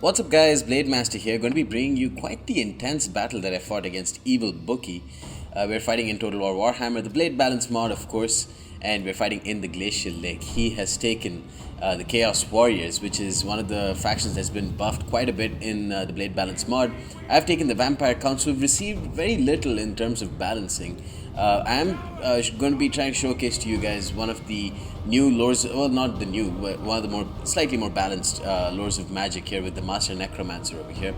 What's up guys, Blade Master here, going to be bringing you quite the intense battle that I fought against Evilbookie. We're fighting in Total War Warhammer, the Blade Balance mod of course, and we're fighting in the Glacial Lake. He has taken the Chaos Warriors, which is one of the factions that's been buffed quite a bit in the Blade Balance mod. I've taken the Vampire Council, who've received very little in terms of balancing. I am going to be trying to showcase to you guys one of the new lores, well not the new, but one of the slightly more balanced lores of magic here with the Master Necromancer over here.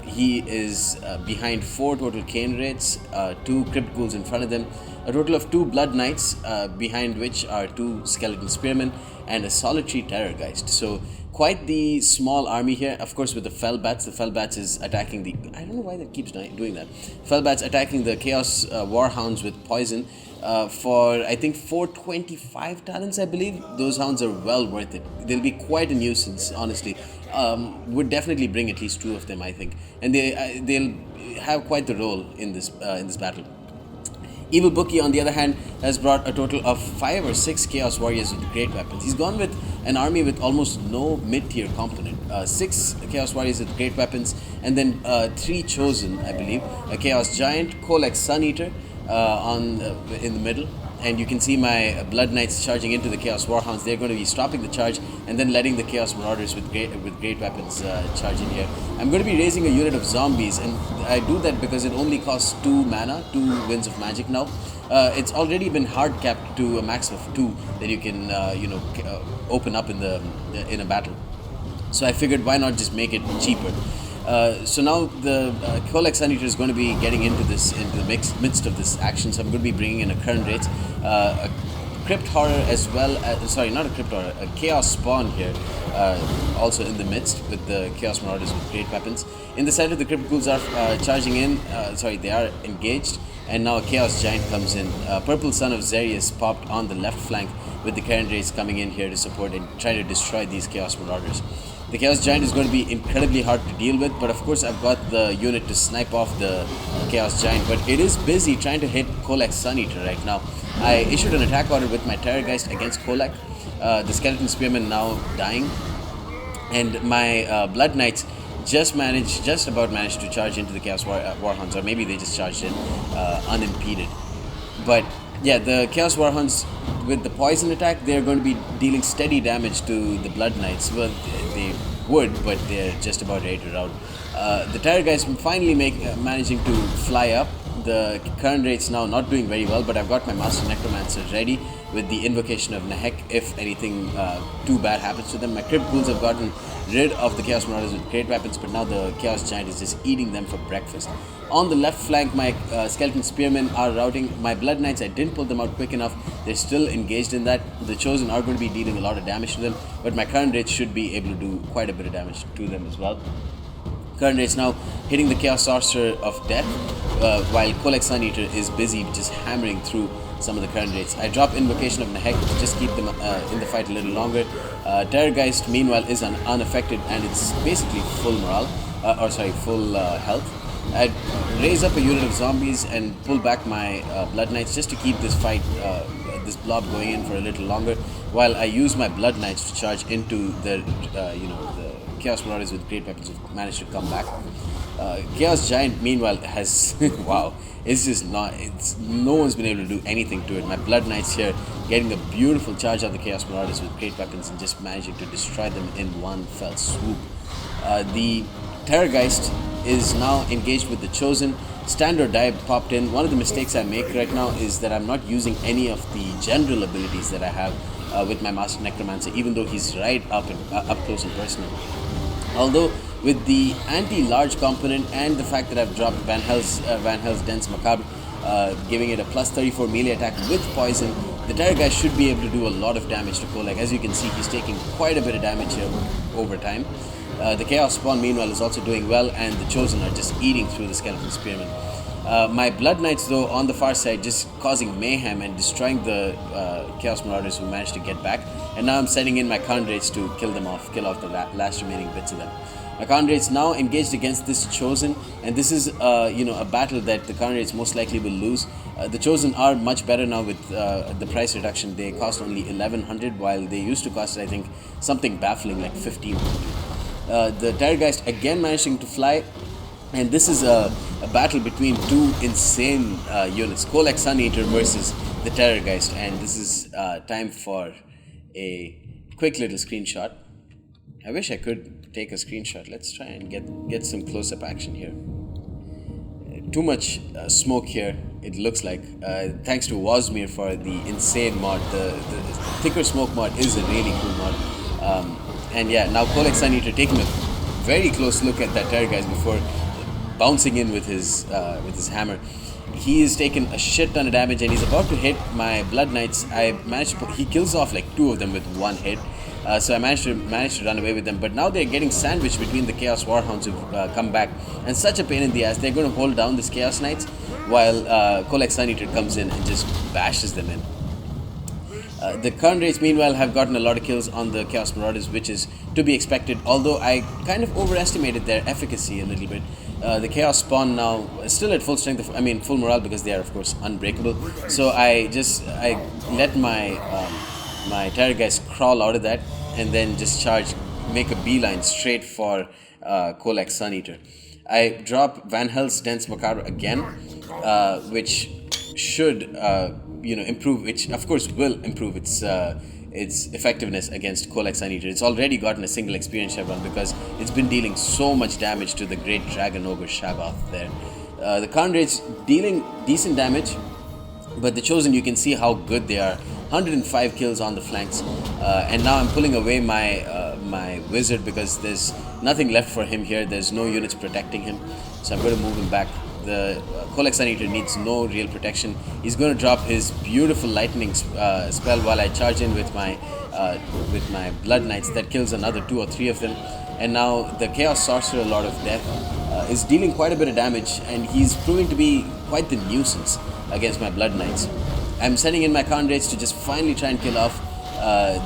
He is behind 4 total Cane Wraiths, 2 Crypt Ghouls in front of them, a total of 2 Blood Knights, behind which are 2 Skeleton Spearmen and a solitary Terrorghiest. So quite the small army here, of course with the Fellbats. The Fellbats is attacking the... I don't know why that keeps doing that. Fellbats attacking the Chaos Warhounds with poison for I think 425 talents I believe. Those hounds are well worth it. They'll be quite a nuisance honestly. Would definitely bring at least 2 of them I think. And they'll have quite the role in this battle. Evilbookie, on the other hand, has brought a total of 5 or 6 Chaos Warriors with great weapons. He's gone with an army with almost no mid-tier component. 6 Chaos Warriors with great weapons, and then 3 Chosen, I believe. A Chaos Giant, Kholek Sun Eater in the middle. And you can see my Blood Knights charging into the Chaos Warhounds. They're going to be stopping the charge and then letting the Chaos Marauders with great weapons charge in here. I'm going to be raising a unit of zombies, and I do that because it only costs 2 mana, 2 Winds of Magic now. It's already been hard capped to a max of 2 that you can open up in a battle. So I figured why not just make it cheaper. So now the Kholek Sun Eater is going to be getting into the midst of this action. So I'm going to be bringing in a Current Wraith, a Crypt Horror as well as, sorry, not a Crypt Horror, a Chaos Spawn here, also in the midst with the Chaos Marauders with great weapons. In the center, the Crypt Ghouls are charging in, they are engaged, and now a Chaos Giant comes in. Purple Son of Xerius popped on the left flank with the Current Wraiths coming in here to support and try to destroy these Chaos Marauders. The Chaos Giant is going to be incredibly hard to deal with, but of course I've got the unit to snipe off the Chaos Giant, but it is busy trying to hit Kholek Sun Eater right now. I issued an attack order with my Terrorghiest against Kholek, the Skeleton Spearman now dying, and my Blood Knights just about managed to charge into the Chaos Warhounds, or maybe they just charged in unimpeded. But yeah, the Chaos Warhounds with the poison attack, they're going to be dealing steady damage to the Blood Knights. Well, they would, but they're just about ready to rout. The Terrorghiest finally managing to fly up. The Current Wraiths now not doing very well, but I've got my Master Necromancer ready with the Invocation of Nehek if anything too bad happens to them. My Crypt Ghouls have gotten rid of the Chaos Marauders with great weapons, but now the Chaos Giant is just eating them for breakfast. On the left flank, my Skeleton Spearmen are routing. My Blood Knights, I didn't pull them out quick enough. They're still engaged in that. The Chosen are going to be dealing a lot of damage to them, but my Current Wraiths should be able to do quite a bit of damage to them as well. Current Wraiths now hitting the Chaos Sorcerer of Death, while Kholek Sun Eater is busy just hammering through some of the Current Wraiths. I drop Invocation of Nehek to just keep them in the fight a little longer. Terrorghiest meanwhile is unaffected, and it's basically full morale, full health. I raise up a unit of zombies and pull back my Blood Knights just to keep this fight, this blob going in for a little longer, while I use my Blood Knights to charge into the Chaos Marauders with great weapons who managed to come back. Chaos Giant meanwhile has wow, no one's been able to do anything to it. My Blood Knights here getting a beautiful charge on the Chaos Marauders with great weapons and just managing to destroy them in one fell swoop. The Terrorghiest is now engaged with the Chosen. Stand or Die popped in. One of the mistakes I make right now is that I'm not using any of the general abilities that I have with my Master Necromancer, even though he's right up close and personal. Although with the anti-large component and the fact that I've dropped Van Hel's Dense Macabre, giving it a plus 34 melee attack with poison, the Terrorghiest should be able to do a lot of damage to Kholek. As you can see, he's taking quite a bit of damage here over time. The Chaos Spawn meanwhile is also doing well, and the Chosen are just eating through the Skeleton Spearmen. My Blood Knights though on the far side just causing mayhem and destroying the Chaos Marauders who managed to get back, and now I'm sending in my Current Wraiths to kill off the last remaining bits of them. My Current Wraiths now engaged against this Chosen, and this is a battle that the Current Wraiths most likely will lose. The Chosen are much better now with the price reduction. They cost only 1100 while they used to cost, I think, something baffling like 1500. The Terrorghiest again managing to fly, and this is a battle between two insane units, Kholek Sun Eater versus the Terrorghiest, and this is time for a quick little screenshot. I wish I could take a screenshot. Let's try and get some close-up action here. Too much smoke here, it looks like. Thanks to Wazmir for the insane mod. The thicker smoke mod is a really cool mod. And yeah, now Kholek Sun Eater taking a very close look at that Terrorghiest before bouncing in with his hammer. He is taking a shit ton of damage and he's about to hit my Blood Knights. I managed to he kills off like 2 of them with 1 hit. So I managed to run away with them, but now they're getting sandwiched between the Chaos Warhounds who've come back, and such a pain in the ass. They're going to hold down this Chaos Knights while Kholek Sun Eater comes in and just bashes them in. The current rates meanwhile have gotten a lot of kills on the Chaos Marauders, which is to be expected, although I kind of overestimated their efficacy a little bit. The Chaos Spawn now still at full strength, full morale, because they are of course unbreakable. So I let my Terrorghiest crawl out of that and then just make a beeline straight for Kholek Sun Eater. I drop Van Hel's Dense Macabre again, which should improve, which of course will improve its effectiveness against Kholek Sun Eater. It's already gotten a single experience chevron because it's been dealing so much damage to the Great Dragon Ogre Shaggoth there. The current rate's dealing decent damage, but the Chosen, you can see how good they are. 105 kills on the flanks, and now I'm pulling away my wizard because there's nothing left for him here. There's no units protecting him, so I'm going to move him back. The Kholek Sun Eater needs no real protection. He's going to drop his beautiful lightning spell while I charge in with my Blood Knights. That kills another 2 or 3 of them, and now the Chaos Sorcerer, Lord of Death, is dealing quite a bit of damage, and he's proving to be quite the nuisance against my Blood Knights. I'm sending in my current rates to just finally try and kill off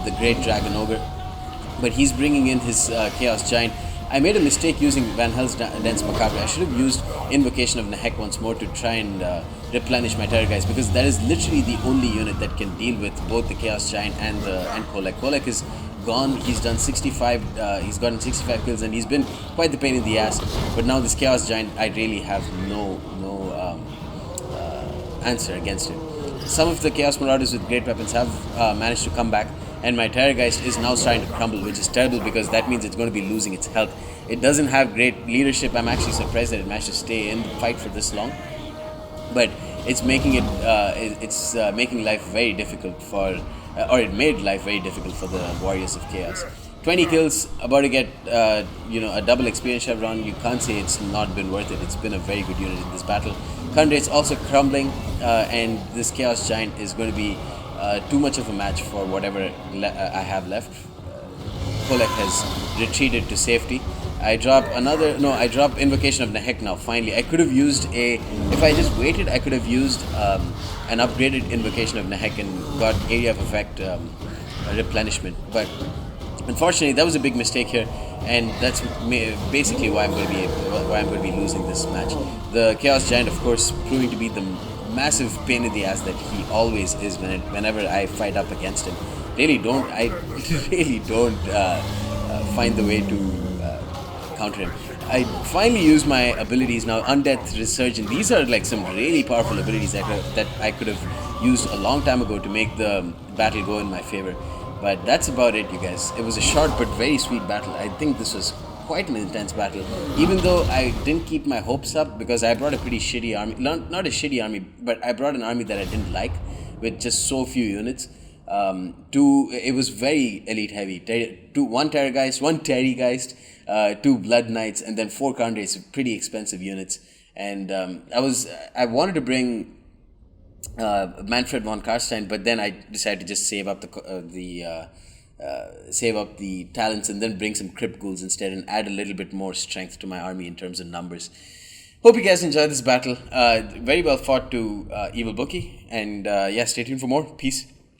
the Great Dragon Ogre, but he's bringing in his Chaos Giant. I made a mistake using Van Hel's Dense Macabre. I should have used Invocation of Nehek once more to try and replenish my Terrorghiest, because that is literally the only unit that can deal with both the Chaos Giant and Kholek. Kholek is gone. He's done 65. He's gotten 65 kills, and he's been quite the pain in the ass. But now this Chaos Giant, I really have no answer against it. Some of the Chaos Marauders with great weapons have managed to come back, and my Terrorghiest is now starting to crumble, which is terrible because that means it's going to be losing its health. It doesn't have great leadership. I'm actually surprised that it managed to stay in the fight for this long, but it's making making life very difficult for, or it made life very difficult for the Warriors of Chaos. 20 kills, about to get a double experience chevron. You can't say it's not been worth it. It's been a very good unit in this battle. Current rate's also crumbling, and this Chaos Giant is going to be too much of a match for whatever I have left. Kholek has retreated to safety. I drop Invocation of Nehek now, finally. I could have used if I just waited, I could have used an upgraded Invocation of Nehek and got area of effect replenishment, but unfortunately that was a big mistake here, and that's basically why I'm going to be losing this match. The Chaos Giant, of course, proving to be the massive pain in the ass that he always is whenever I fight up against him. I really don't find the way to counter him. I finally use my abilities now. Undeath Resurgent. These are like some really powerful abilities that I could have used a long time ago to make the battle go in my favor. But that's about it, you guys. It was a short but very sweet battle. I think this was quite an intense battle, even though I didn't keep my hopes up because I brought a pretty shitty army. Not a shitty army, but I brought an army that I didn't like with just so few units. It was very elite heavy. 1 Terrorghiest, 1 Terrorghiest, 2 Blood Knights, and then 4 Khandrates, pretty expensive units. And I wanted to bring Manfred von Karstein, but then I decided to just save up the talents and then bring some Crypt Ghouls instead and add a little bit more strength to my army in terms of numbers. Hope you guys enjoyed this battle. Very well fought to Evilbookie, and stay tuned for more. Peace.